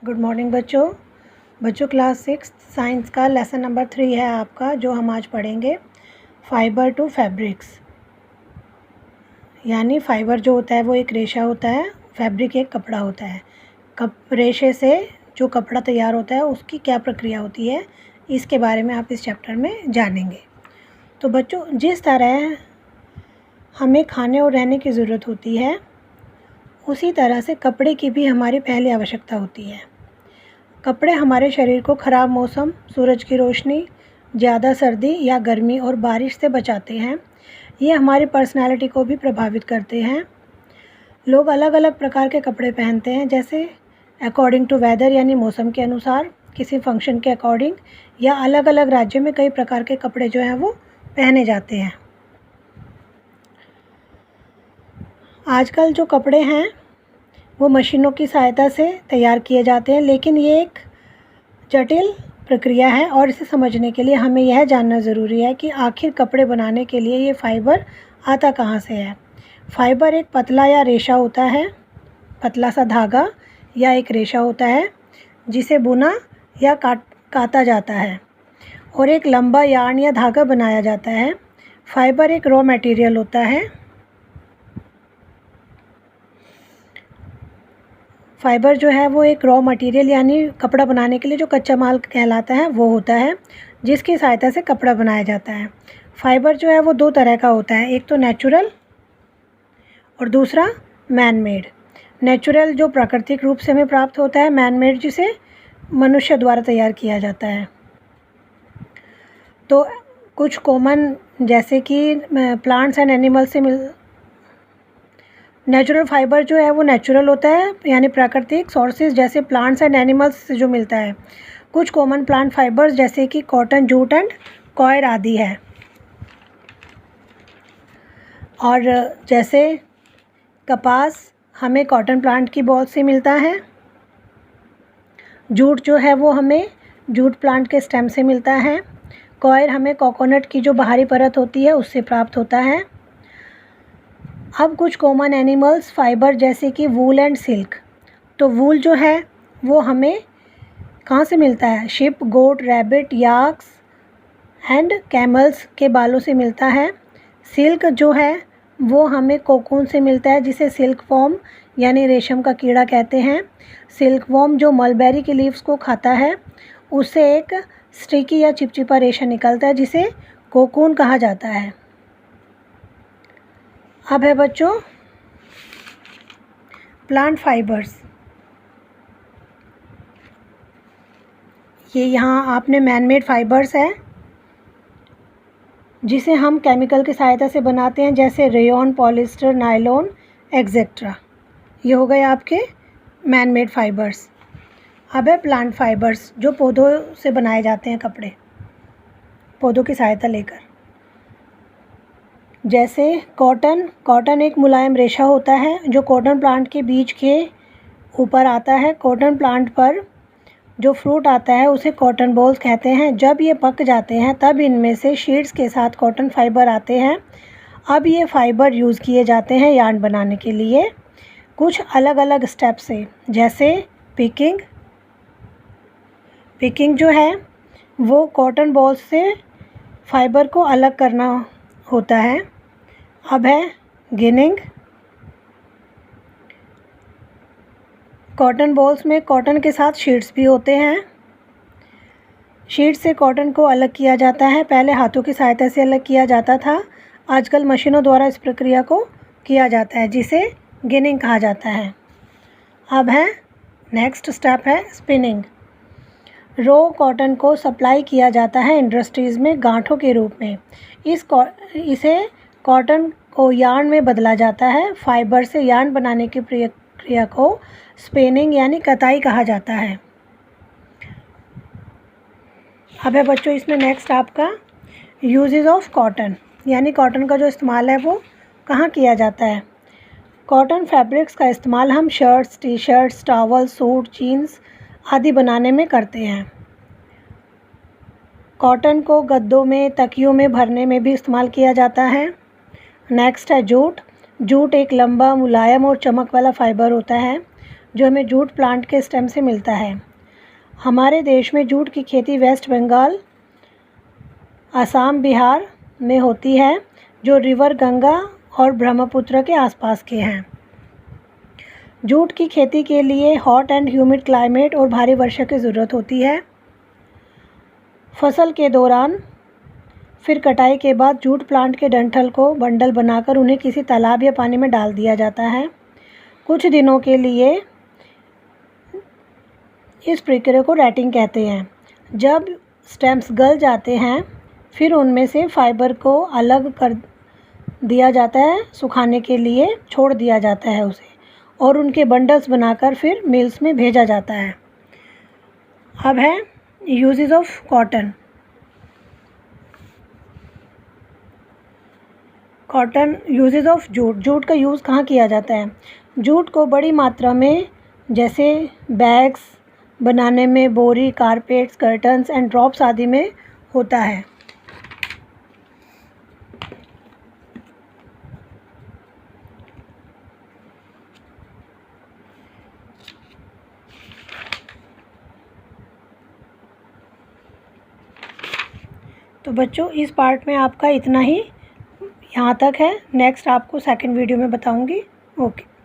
Good morning बच्चों class 6 science का lesson number 3 है आपका, जो हम आज पढ़ेंगे। फाइबर टू फैब्रिक्स, यानी फाइबर जो होता है वो एक रेशा होता है, फैब्रिक एक कपड़ा होता है। रेशे से जो कपड़ा तैयार होता है उसकी क्या प्रक्रिया होती है, इसके बारे में आप इस चैप्टर में जानेंगे। तो बच्चों, जिस तरह हमें खाने और रहने की ज़रूरत होती है, उसी तरह से कपड़े की भी हमारी पहली आवश्यकता होती है। कपड़े हमारे शरीर को ख़राब मौसम, सूरज की रोशनी, ज़्यादा सर्दी या गर्मी और बारिश से बचाते हैं। ये हमारी पर्सनैलिटी को भी प्रभावित करते हैं। लोग अलग अलग प्रकार के कपड़े पहनते हैं, जैसे अकॉर्डिंग टू वेदर, यानी मौसम के अनुसार, किसी फंक्शन के अकॉर्डिंग, या अलग अलग राज्यों में कई प्रकार के कपड़े जो हैं वो पहने जाते हैं। आजकल जो कपड़े हैं वो मशीनों की सहायता से तैयार किए जाते हैं, लेकिन ये एक जटिल प्रक्रिया है और इसे समझने के लिए हमें यह जानना ज़रूरी है कि आखिर कपड़े बनाने के लिए ये फाइबर आता कहाँ से है। फाइबर एक पतला या रेशा होता है, पतला सा धागा या एक रेशा होता है जिसे बुना या काता जाता है और एक लंबा यार्न या धागा बनाया जाता है। फाइबर एक रॉ मटेरियल होता है। फाइबर जो है वो एक रॉ मटेरियल, यानी कपड़ा बनाने के लिए जो कच्चा माल कहलाता है वो होता है, जिसकी सहायता से कपड़ा बनाया जाता है। फाइबर जो है वो दो तरह का होता है, एक तो नेचुरल और दूसरा मैन मेड। नेचुरल जो प्राकृतिक रूप से हमें प्राप्त होता है, मैन मेड जिसे मनुष्य द्वारा तैयार किया जाता है। तो कुछ कॉमन, जैसे कि प्लांट्स एंड एनिमल से नेचुरल फाइबर जो है वो नेचुरल होता है, यानी प्राकृतिक सोर्सेज जैसे प्लांट्स एंड एनिमल्स से जो मिलता है। कुछ कॉमन प्लांट फाइबर्स जैसे कि कॉटन, जूट एंड कॉयर आदि है। और जैसे कपास हमें कॉटन प्लांट की बॉल से मिलता है। जूट जो है वो हमें जूट प्लांट के स्टेम से मिलता है। कॉयर हमें कोकोनट की जो बाहरी परत होती है उससे प्राप्त होता है। अब कुछ कॉमन एनिमल्स फाइबर जैसे कि वूल एंड सिल्क। तो वूल जो है वो हमें कहाँ से मिलता है? Sheep, goat, rabbit, yaks and camels के बालों से मिलता है। सिल्क जो है वो हमें कोकून से मिलता है, जिसे सिल्क वॉर्म यानी रेशम का कीड़ा कहते हैं। सिल्क वॉर्म जो मलबेरी के लीव्स को खाता है, उससे एक स्टिकी या चिपचिपा रेशा निकलता है जिसे कोकून कहा जाता है। अब है बच्चों प्लांट फाइबर्स। ये यहाँ आपने मैनमेड फाइबर्स है जिसे हम केमिकल की सहायता से बनाते हैं, जैसे रेयॉन, पॉलिस्टर, नायलॉन एक्सेट्रा। ये हो गए आपके मैनमेड फाइबर्स। अब है प्लांट फाइबर्स, जो पौधों से बनाए जाते हैं कपड़े, पौधों की सहायता लेकर। जैसे कॉटन एक मुलायम रेशा होता है जो कॉटन प्लांट के बीज के ऊपर आता है। कॉटन प्लांट पर जो फ्रूट आता है उसे कॉटन बॉल्स कहते हैं। जब ये पक जाते हैं तब इनमें से शीट्स के साथ कॉटन फाइबर आते हैं। अब ये फाइबर यूज़ किए जाते हैं यार्न बनाने के लिए कुछ अलग अलग स्टेप से, जैसे पिकिंग जो है वो कॉटन बॉल्स से फाइबर को अलग करना होता है। अब है गिनिंग। कॉटन बॉल्स में कॉटन के साथ शीट्स भी होते हैं। शीट से कॉटन को अलग किया जाता है। पहले हाथों की सहायता से अलग किया जाता था, आजकल मशीनों द्वारा इस प्रक्रिया को किया जाता है, जिसे गिनिंग कहा जाता है। अब है नेक्स्ट स्टेप है स्पिनिंग। रो कॉटन को सप्लाई किया जाता है इंडस्ट्रीज़ में गांठों के रूप में। इसे कॉटन को यार्न में बदला जाता है। फाइबर से यार्न बनाने की प्रक्रिया को स्पिनिंग यानी कताई कहा जाता है। अब है बच्चों इसमें नेक्स्ट आपका यूजेस ऑफ कॉटन, यानी कॉटन का जो इस्तेमाल है वो कहाँ किया जाता है। कॉटन फैब्रिक्स का इस्तेमाल हम shirts, T shirts, towel, suit, jeans आदि बनाने में करते हैं। कॉटन को गद्दों में, तकियों में भरने में भी इस्तेमाल किया जाता है। नेक्स्ट है जूट। जूट एक लंबा, मुलायम और चमक वाला फाइबर होता है जो हमें जूट प्लांट के स्टेम से मिलता है। हमारे देश में जूट की खेती वेस्ट बंगाल, असम, बिहार में होती है, जो रिवर गंगा और ब्रह्मपुत्र के आसपास के हैं। जूट की खेती के लिए हॉट एंड ह्यूमिड क्लाइमेट और भारी वर्षा की ज़रूरत होती है। फसल के दौरान फिर कटाई के बाद जूट प्लांट के डंठल को बंडल बनाकर उन्हें किसी तालाब या पानी में डाल दिया जाता है। कुछ दिनों के लिए इस प्रक्रिया को रैटिंग कहते हैं। जब स्टेम्स गल जाते हैं फिर उनमें से फाइबर को अलग कर दिया जाता है, सुखाने के लिए छोड़ दिया जाता है उसे, और उनके बंडल्स बनाकर फिर मिल्स में भेजा जाता है। अब है uses of cotton. Uses of jute. Jute का यूज़ कहाँ किया जाता है? जूट को बड़ी मात्रा में जैसे बैग्स बनाने में, बोरी, कारपेट्स, कर्टन्स एंड ड्रॉप्स आदि में होता है। तो बच्चों इस पार्ट में आपका इतना ही यहाँ तक है। नेक्स्ट आपको सेकंड वीडियो में बताऊँगी। ओके।